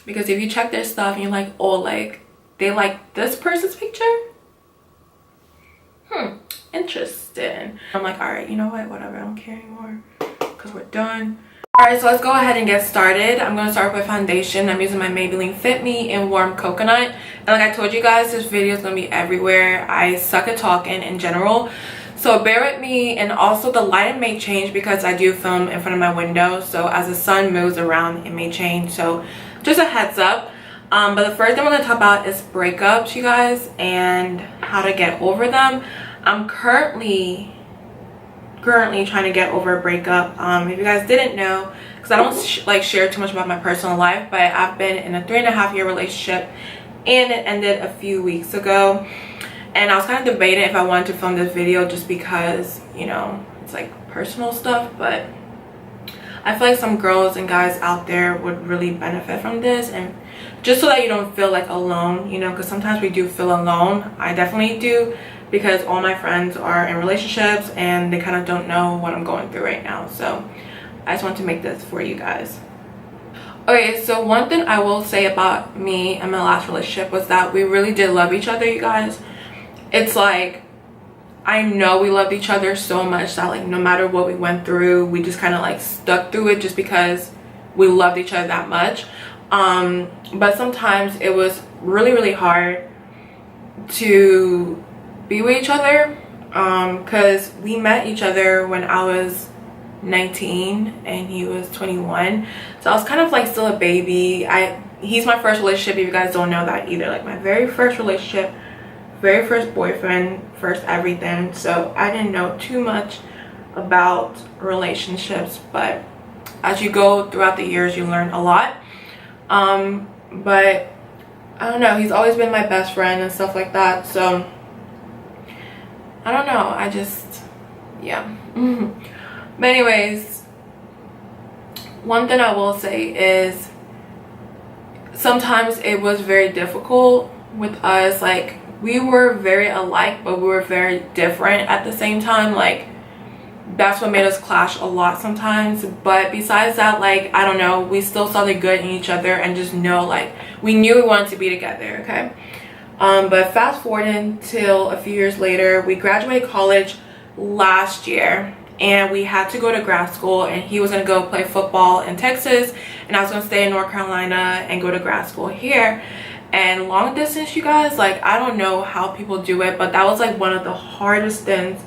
Because if you check their stuff and you're like, oh, like they like this person's picture, interesting. I'm like, all right, you know what, whatever, I don't care anymore because we're done. All right, so let's go ahead and get started. I'm going to start with foundation. I'm using my Maybelline Fit Me in Warm Coconut. And like I told you guys, this video is going to be everywhere. I suck at talking in general, so bear with me. And also the lighting may change because I do film in front of my window, so as the sun moves around, it may change. So just a heads up. But the first thing we're going to talk about is breakups, you guys, and how to get over them. I'm currently trying to get over a breakup. If you guys didn't know, because I don't like share too much about my personal life, but I've been in a 3.5-year relationship and it ended a few weeks ago. And I was kind of debating if I wanted to film this video just because, you know, it's like personal stuff, but I feel like some girls and guys out there would really benefit from this, and just so that you don't feel like alone, you know, because sometimes we do feel alone. I definitely do, because all my friends are in relationships and they kind of don't know what I'm going through right now. So I just want to make this for you guys. Okay, so one thing I will say about me and my last relationship was that we really did love each other, you guys. It's like, I know we loved each other so much that like no matter what we went through, we just kind of like stuck through it just because we loved each other that much. But sometimes it was really hard to be with each other, because we met each other when I was 19 and he was 21, so I was kind of like still a baby. He's my first relationship, if you guys don't know that either. Like my very first relationship, very first boyfriend, first everything. So I didn't know too much about relationships, but as you go throughout the years you learn a lot. But I don't know, he's always been my best friend and stuff like that, so I don't know, I just, yeah. But anyways, one thing I will say is sometimes it was very difficult with us. Like, we were very alike, but we were very different at the same time. Like, that's what made us clash a lot sometimes. But besides that, like, I don't know, we still saw the good in each other and just know, like, we knew we wanted to be together, okay? But fast forward until a few years later, we graduated college last year and we had to go to grad school, and he was going to go play football in Texas and I was going to stay in North Carolina and go to grad school here. And long distance, you guys, like, I don't know how people do it, but that was like one of the hardest things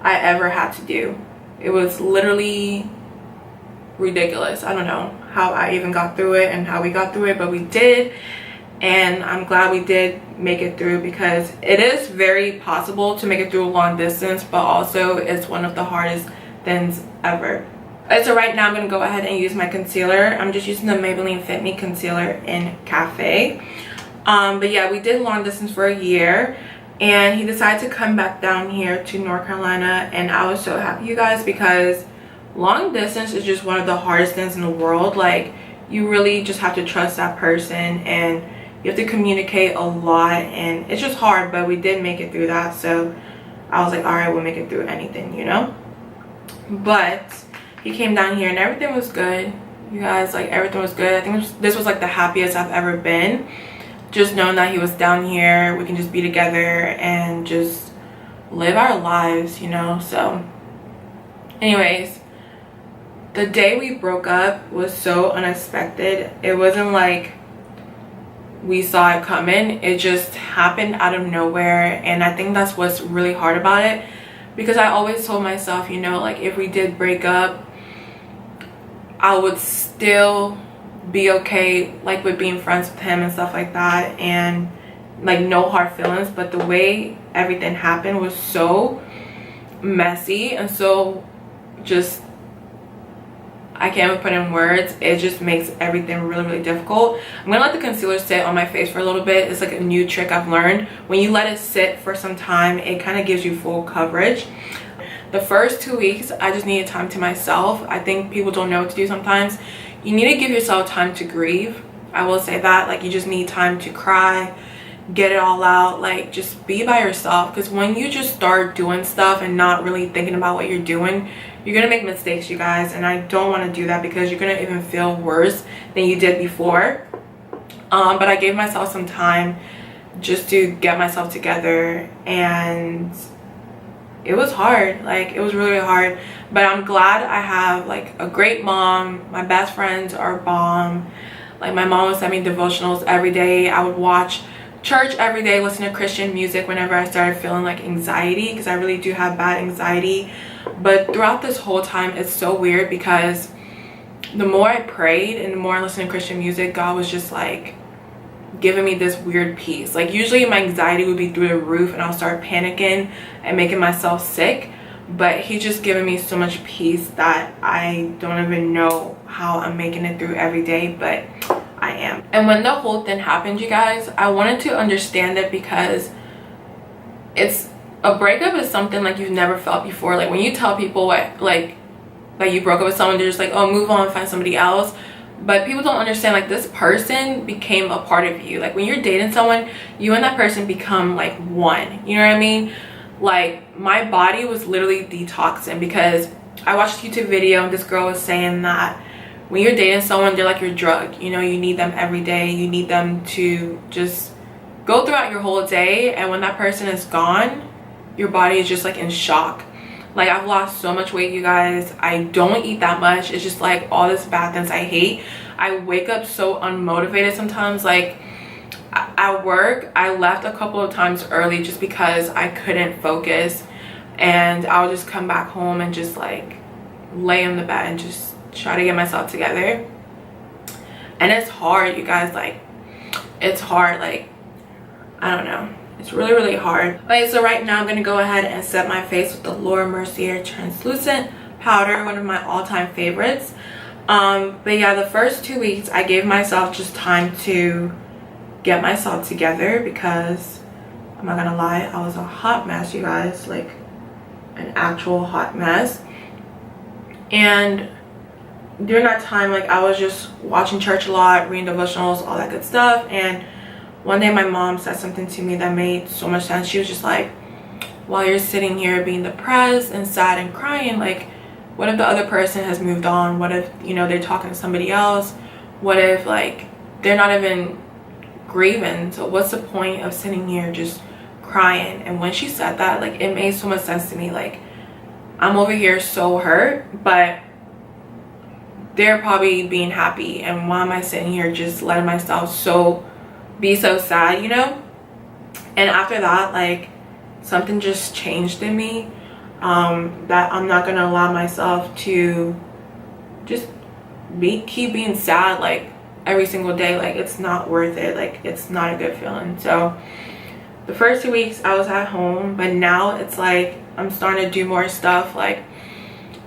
I ever had to do. It was literally ridiculous. I don't know how I even got through it and how we got through it, but we did. And I'm glad we did make it through, because it is very possible to make it through long distance, but also it's one of the hardest things ever. So right now I'm going to go ahead and use my concealer. I'm just using the Maybelline Fit Me concealer in Cafe. But yeah, we did long distance for a year, and he decided to come back down here to North Carolina, and I was so happy, you guys, because long distance is just one of the hardest things in the world. Like, you really just have to trust that person, and you have to communicate a lot, and it's just hard, but we did make it through that. So I was like, all right, we'll make it through anything, you know. But he came down here and everything was good, you guys. Like, everything was good. I think this was like the happiest I've ever been, just knowing that he was down here. We can just be together and just live our lives, you know. So anyways, the day we broke up was so unexpected. It wasn't like we saw it coming. It just happened out of nowhere, and I think that's what's really hard about it, because I always told myself, you know, like, if we did break up, I would still be okay, like, with being friends with him and stuff like that, and like no hard feelings. But the way everything happened was so messy and so just, I can't even put in words. It just makes everything really difficult. I'm gonna let the concealer sit on my face for a little bit. It's like a new trick I've learned. When you let it sit for some time, it kind of gives you full coverage. The first 2 weeks, I just needed time to myself. I think people don't know what to do sometimes. You need to give yourself time to grieve. I will say that. Like, you just need time to cry, get it all out. Like, just be by yourself, because when you just start doing stuff and not really thinking about what you're doing, you're gonna make mistakes, you guys, and I don't want to do that, because you're gonna even feel worse than you did before. but I gave myself some time just to get myself together, and it was hard. Like, it was really hard, but I'm glad I have like a great mom. My best friends are bomb. Like, my mom would send me devotionals every day. I would watch church every day, listen to Christian music whenever I started feeling like anxiety, because I really do have bad anxiety. But throughout this whole time, it's so weird because the more I prayed and the more I listened to Christian music, God was just like giving me this weird peace. Like, usually my anxiety would be through the roof and I'll start panicking and making myself sick, but he's just giving me so much peace that I don't even know how I'm making it through every day, but I am. And when the whole thing happened, you guys, I wanted to understand it, because it's a breakup is something like you've never felt before. Like, when you tell people what, like that you broke up with someone, they're just like, oh, move on, find somebody else. But people don't understand, like, this person became a part of you. Like, when you're dating someone, you and that person become like one, you know what I mean? Like, my body was literally detoxing, because I watched a YouTube video and this girl was saying that when you're dating someone, they're like your drug. You know, you need them every day. You need them to just go throughout your whole day, and when that person is gone, your body is just like in shock. Like, I've lost so much weight, you guys. I don't eat that much. It's just like all this bad things I hate. I wake up so unmotivated sometimes. Like, at work, I left a couple of times early just because I couldn't focus, and I would just come back home and just like lay in the bed and just try to get myself together. And it's hard, you guys. Like, it's hard. Like, I don't know, it's really, really hard. Okay, so right now I'm gonna go ahead and set my face with the Mercier translucent powder, one of my all-time favorites. But yeah, the first 2 weeks I gave myself just time to get myself together, because I'm not gonna lie, I was a hot mess, you guys. Like, an actual hot mess. And during that time, like, I was just watching church a lot, reading devotionals, all that good stuff. And one day my mom said something to me that made so much sense. She was just like, while you're sitting here being depressed and sad and crying, like, what if the other person has moved on? What if, you know, they're talking to somebody else? What if, like, they're not even grieving? So what's the point of sitting here just crying? And when she said that, like, it made so much sense to me. Like, I'm over here so hurt, but they're probably being happy, and why am I sitting here just letting myself be so sad, you know? And after that, like, something just changed in me, that I'm not gonna allow myself to just keep being sad like every single day. Like, it's not worth it. Like, it's not a good feeling. So the first 2 weeks I was at home, but now it's like I'm starting to do more stuff. Like,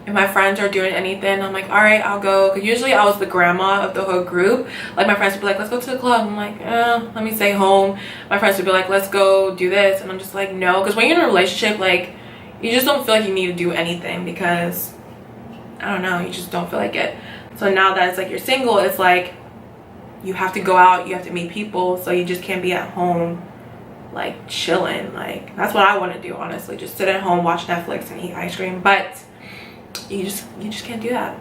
if my friends are doing anything, I'm like, all right, I'll go. Because usually I was the grandma of the whole group. Like, my friends would be like, let's go to the club. I'm like, let me stay home. My friends would be like, let's go do this. And I'm just like, no. Because when you're in a relationship, like, you just don't feel like you need to do anything, because, I don't know, you just don't feel like it. So now that it's like you're single, it's like you have to go out, you have to meet people. So you just can't be at home, like, chilling. Like, that's what I want to do, honestly. Just sit at home, watch Netflix, and eat ice cream. But you just can't do that.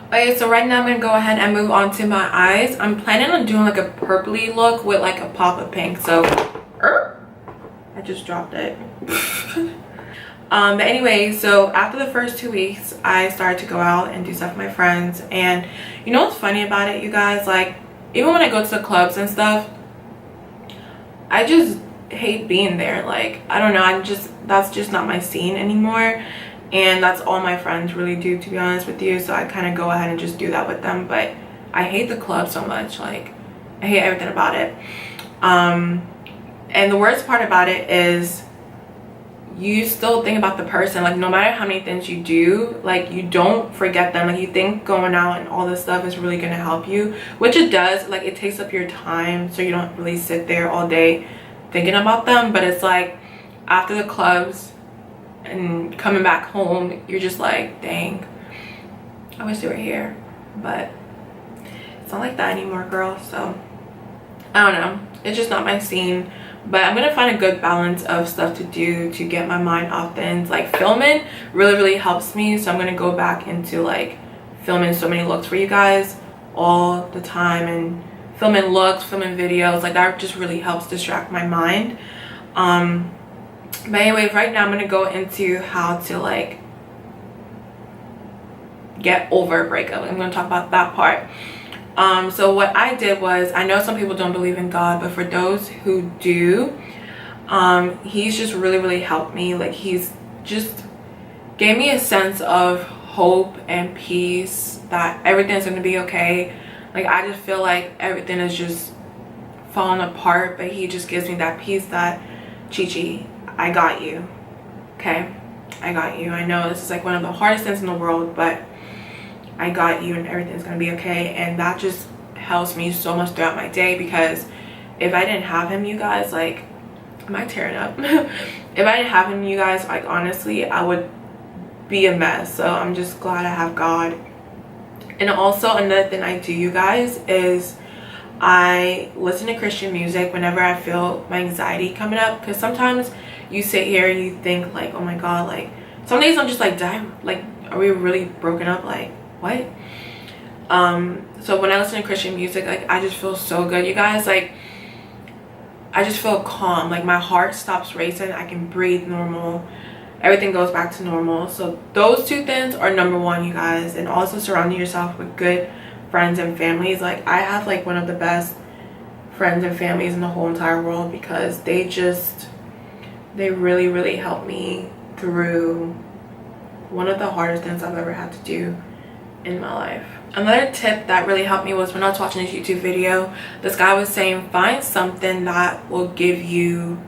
Okay, so right now I'm gonna go ahead and move on to my eyes. I'm planning on doing like a purpley look with like a pop of pink. So I just dropped it. But anyway, so after the first 2 weeks I started to go out and do stuff with my friends. And you know what's funny about it, you guys? Like, even when I go to the clubs and stuff, I just hate being there. Like, I don't know, that's just not my scene anymore. And that's all my friends really do, to be honest with you. So I kind of go ahead and just do that with them. But I hate the club so much. Like, I hate everything about it. And the worst part about it is you still think about the person. Like, no matter how many things you do, like, you don't forget them. Like, you think going out and all this stuff is really going to help you, which it does. Like, it takes up your time, so you don't really sit there all day thinking about them. But it's like, after the clubs and coming back home, you're just like, dang, I wish they were here. But it's not like that anymore, girl. So I don't know, it's just not my scene. But I'm gonna find a good balance of stuff to do to get my mind off things. Like, filming really helps me, so I'm gonna go back into like filming so many looks for you guys all the time and filming looks, filming videos. Like that just really helps distract my mind. But anyways, right now I'm gonna go into how to like get over a breakup. I'm gonna talk about that part. So what I did was, I know some people don't believe in God, but for those who do, he's just really helped me. Like he's just gave me a sense of hope and peace that everything's gonna be okay. Like I just feel like everything is just falling apart, but he just gives me that peace that, Chi, I got you, okay? I got you. I know this is like one of the hardest things in the world, but I got you and everything's gonna be okay. And that just helps me so much throughout my day, because if I didn't have him, you guys, like, am I tearing up? If I didn't have him, you guys, like honestly, I would be a mess. So I'm just glad I have God. And also another thing I do, you guys, is I listen to Christian music whenever I feel my anxiety coming up, because sometimes you sit here and you think like, oh my god, like some days I'm just like, damn, like are we really broken up? Like what? So when I listen to Christian music, like I just feel so good, you guys. Like I just feel calm, like my heart stops racing, I can breathe normal, everything goes back to normal. So those two things are number one, you guys. And also surrounding yourself with good friends and families. Like I have like one of the best friends and families in the whole entire world, because they really helped me through one of the hardest things I've ever had to do in my life. Another tip that really helped me was when I was watching this YouTube video, this guy was saying find something that will give you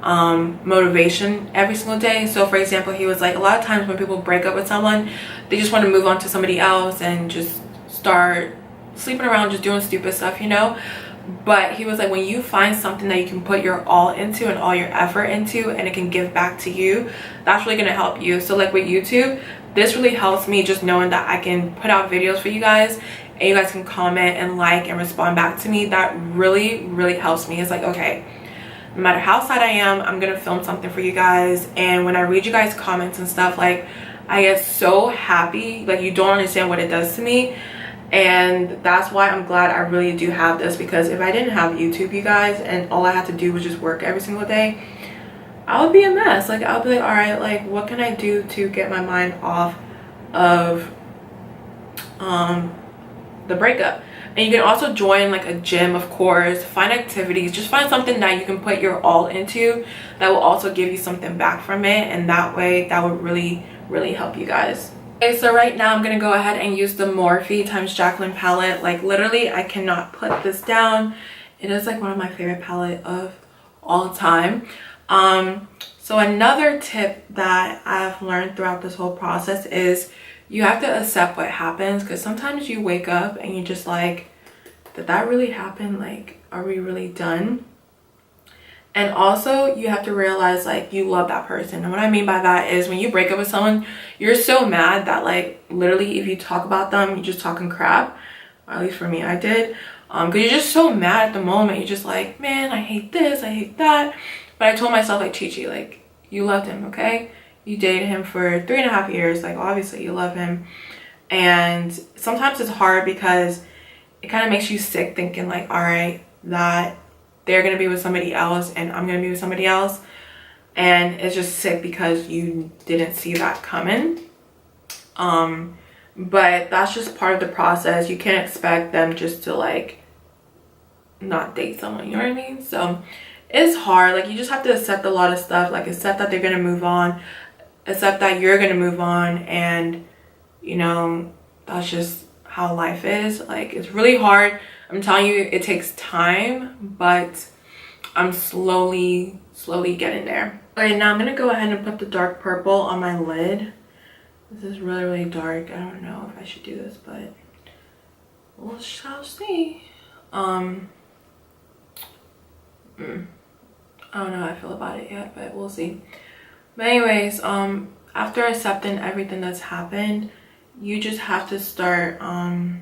motivation every single day. So for example, he was like, a lot of times when people break up with someone, they just want to move on to somebody else and just start sleeping around, just doing stupid stuff, you know. But he was like, when you find something that you can put your all into and all your effort into, and it can give back to you, that's really going to help you. So like with YouTube, this really helps me, just knowing that I can put out videos for you guys and you guys can comment and like and respond back to me. That really helps me. It's like, okay, no matter how sad I am, I'm gonna film something for you guys. And when I read you guys comments and stuff, like I get so happy. Like you don't understand what it does to me. And that's why I'm glad I really do have this, because if I didn't have YouTube, you guys, and all I had to do was just work every single day, I would be a mess. Like I would be like, all right, like what can I do to get my mind off of the breakup? And you can also join like a gym, of course, find activities, just find something that you can put your all into that will also give you something back from it, and that way that would really help you guys. Okay, so right now I'm gonna go ahead and use the Morphe times Jaclyn palette. Like literally I cannot put this down. It is like one of my favorite palette of all time. So another tip that I've learned throughout this whole process is you have to accept what happens, because sometimes you wake up and you're just like, did that really happen? Like, are we really done? And also you have to realize like you love that person. And what I mean by that is when you break up with someone, you're so mad that like literally if you talk about them, you're just talking crap. Or at least for me, I did. Because you're just so mad at the moment. You're just like, man, I hate this, I hate that. But I told myself, like, Chi, like, you loved him, okay? You dated him for 3.5 years. Like, obviously you love him. And sometimes it's hard because it kind of makes you sick thinking like, all right, that they're going to be with somebody else and I'm going to be with somebody else. And it's just sick because you didn't see that coming. But that's just part of the process. You can't expect them just to like not date someone, you know what I mean? So it's hard. Like you just have to accept a lot of stuff, like accept that they're gonna move on, accept that you're gonna move on, and you know, that's just how life is. Like it's really hard. I'm telling you, it takes time, but I'm slowly getting there. Okay, now I'm gonna go ahead and put the dark purple on my lid. This is really dark. I don't know if I should do this, but we shall see. I don't know how I feel about it yet, but we'll see. But anyways, after accepting everything that's happened, you just have to start I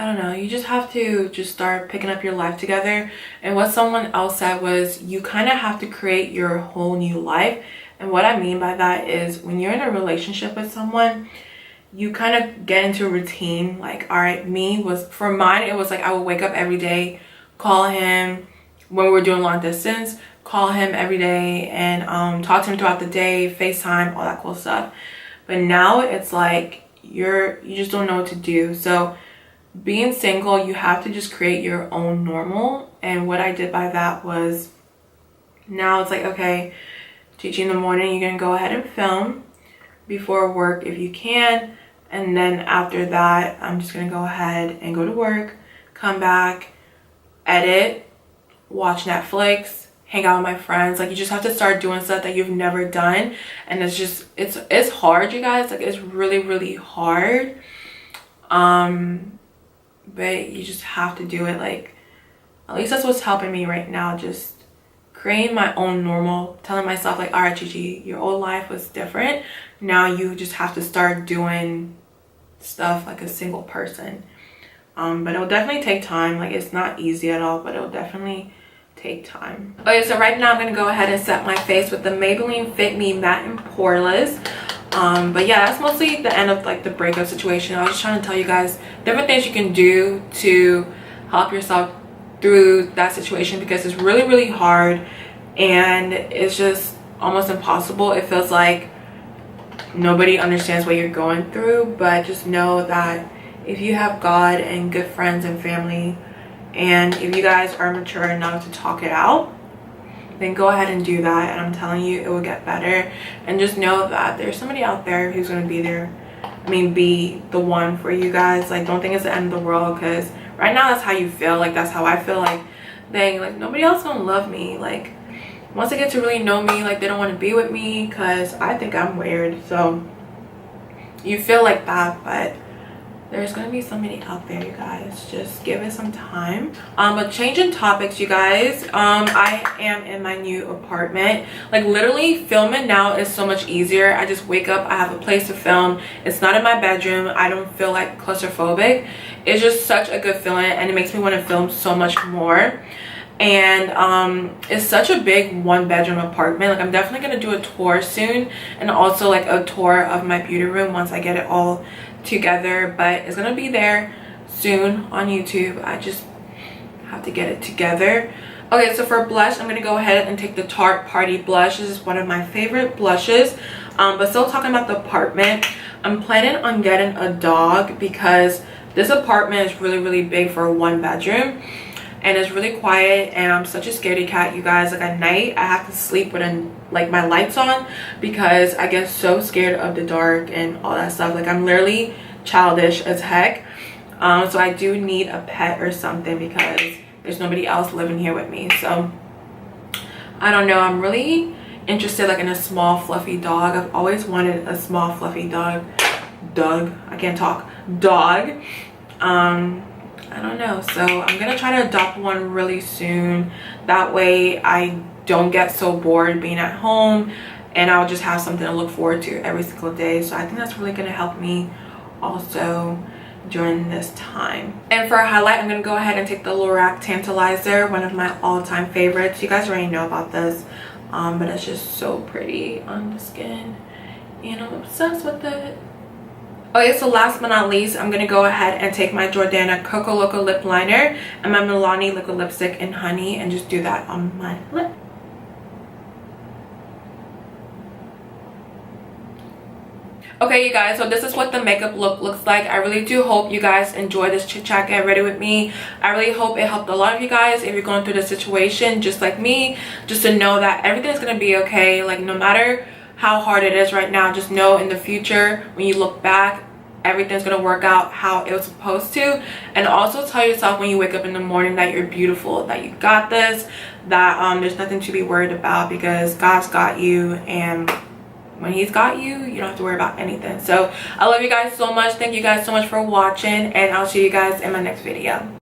don't know, you just have to just start picking up your life together. And what someone else said was you kind of have to create your whole new life. And what I mean by that is when you're in a relationship with someone, you kind of get into a routine. Like, all right, for mine, it was like I would wake up every day, call him when we were doing long distance, call him every day and talk to him throughout the day, FaceTime, all that cool stuff. But now it's like you just don't know what to do. So being single, you have to just create your own normal. And what I did by that was, now it's like, okay, Chichi, in the morning you're gonna go ahead and film before work if you can, and then after that I'm just gonna go ahead and go to work, come back, edit, watch Netflix, hang out with my friends. Like, you just have to start doing stuff that you've never done. And it's just, it's hard, you guys. Like, it's really, really hard. But you just have to do it. Like, at least that's what's helping me right now. Just creating my own normal, telling myself like, all right, Gigi, your old life was different. Now you just have to start doing stuff like a single person. But it'll definitely take time. Like, it's not easy at all, but it'll definitely take time. Okay, so right now I'm gonna go ahead and set my face with the Maybelline Fit Me Matte and Poreless. But yeah, that's mostly the end of like the breakup situation. I was just trying to tell you guys different things you can do to help yourself through that situation, because it's really, really hard and it's just almost impossible. It feels like nobody understands what you're going through, but just know that if you have God and good friends and family, and if you guys are mature enough to talk it out, then go ahead and do that. And I'm telling you, it will get better. And just know that there's somebody out there who's going to be there. I mean, be the one for you guys. Like, don't think it's the end of the world, because right now that's how you feel. Like, that's how I feel. Like, dang, like, nobody else gonna love me. Like, once they get to really know me, like, they don't want to be with me because I think I'm weird. So you feel like that, but there's gonna be somebody out there, you guys. Just give it some time. But changing topics, you guys, I am in my new apartment. Like, literally filming now is so much easier. I just wake up, I have a place to film. It's not in my bedroom. I don't feel like claustrophobic. It's just such a good feeling, and it makes me want to film so much more. And it's such a big 1-bedroom apartment. Like, I'm definitely gonna do a tour soon, and also like a tour of my beauty room once I get it all together. But it's gonna be there soon on YouTube. I just have to get it together. Okay, so for blush, I'm gonna go ahead and take the Tarte Paaarty blush. This is one of my favorite blushes. But still talking about the apartment, I'm planning on getting a dog because this apartment is really, really big for a 1-bedroom. And it's really quiet, and I'm such a scaredy cat, you guys. Like, at night I have to sleep with like my lights on because I get so scared of the dark and all that stuff. Like, I'm literally childish as heck. So I do need a pet or something because there's nobody else living here with me. So I don't know, I'm really interested like in a small fluffy dog. I've always wanted a small fluffy dog. I can't talk. Dog. I don't know, so I'm gonna try to adopt one really soon. That way I don't get so bored being at home, and I'll just have something to look forward to every single day. So I think that's really gonna help me also during this time. And for a highlight, I'm gonna go ahead and take the Lorac TANtalizer, one of my all-time favorites. You guys already know about this, but it's just so pretty on the skin and I'm obsessed with it. Okay, so last but not least, I'm going to go ahead and take my Jordana Coco Loco lip liner and my Milani liquid lipstick in honey and just do that on my lip. Okay, you guys, so this is what the makeup look looks like. I really do hope you guys enjoy this chit chat, get ready with me. I really hope it helped a lot of you guys if you're going through this situation just like me, just to know that everything's going to be okay. Like, no matter how hard it is right now, just know in the future when you look back, everything's gonna work out how it was supposed to. And also tell yourself when you wake up in the morning that you're beautiful, that you got this, that there's nothing to be worried about because God's got you, and when he's got you, you don't have to worry about anything. So I love you guys so much. Thank you guys so much for watching, and I'll see you guys in my next video.